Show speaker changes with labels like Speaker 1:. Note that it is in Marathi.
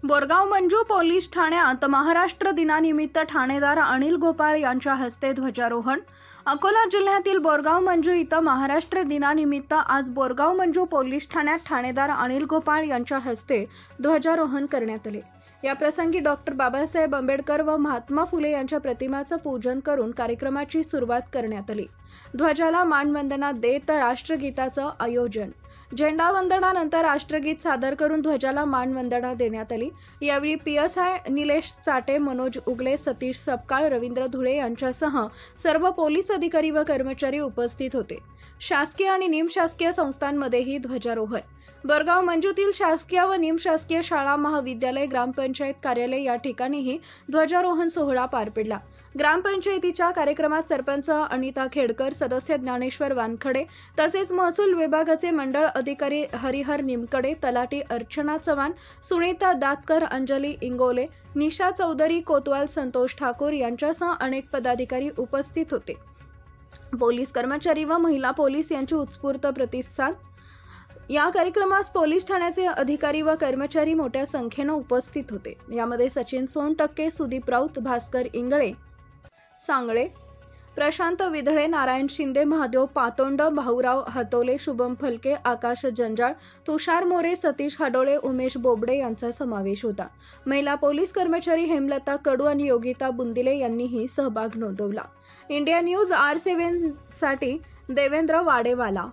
Speaker 1: बोरगाव मंजू पोलीस ठाण्यात महाराष्ट्र दिनानिमित्त ठाणेदार अनिल गोपाळ यांच्या हस्ते ध्वजारोहण। अकोला जिल्ह्यातील बोरगाव मंजू इथं महाराष्ट्र दिनानिमित्त आज बोरगाव मंजू पोलीस ठाण्यात ठाणेदार अनिल गोपाळ यांच्या हस्ते ध्वजारोहण करण्यात आले। या प्रसंगी डॉक्टर बाबासाहेब आंबेडकर व महात्मा फुले यांच्या प्रतिमांचे पूजन करून कार्यक्रमाची सुरुवात करण्यात आली। ध्वजाला मानवंदना देत राष्ट्रगीताचं आयोजन, झेंडा वंदनानंतर राष्ट्रगीत सादर करून ध्वजाला मानवंदना देण्यात आली। यावेळी PSI निलेश चाटे, मनोज उगले, सतीश सपकाळ, रवींद्र धुळे यांच्यासह सर्व पोलीस अधिकारी व कर्मचारी उपस्थित होते। शासकीय आणि निमशासकीय संस्थांमध्येही ध्वजारोहण। बोरगाव मंजूतील शासकीय व निमशासकीय शाळा, महाविद्यालय, ग्रामपंचायत कार्यालय या ठिकाणीही ध्वजारोहण सोहळा पार पडला। ग्रामपंचायतीच्या कार्यक्रमात सरपंच अनिता खेडकर, सदस्य ज्ञानेश्वर वानखडे तसेच महसूल विभागाचे मंडळ अधिकारी हरिहर निमकडे, तलाठी अर्चना चव्हाण, सुनीता दातकर, अंजली इंगोले, निशा चौधरी कोतवाल, संतोष ठाकूर यांच्यासह अनेक पदाधिकारी उपस्थित होते। पोलीस कर्मचारी व महिला पोलीस यांची उत्स्फूर्त प्रतिसाद। या कार्यक्रमास पोलीस ठाण्याचे अधिकारी व कर्मचारी मोठ्या संख्येने उपस्थित होते। यामध्ये सचिन सोनटक्के, सुदीप राऊत, भास्कर इंगळे सांगळे, प्रशांत विधळे, नारायण शिंदे, महादेव पातोंड, भाऊराव हातोले, शुभम फलके, आकाश जंजाळ, तुषार मोरे, सतीश हडोळे, उमेश बोबडे यांचा समावेश होता। महिला पोलीस कर्मचारी हेमलता कडू आणि योगिता बुंदिले यांनीही सहभाग नोंदवला। इंडिया न्यूज R7 साठी देवेंद्र वाडेवाला।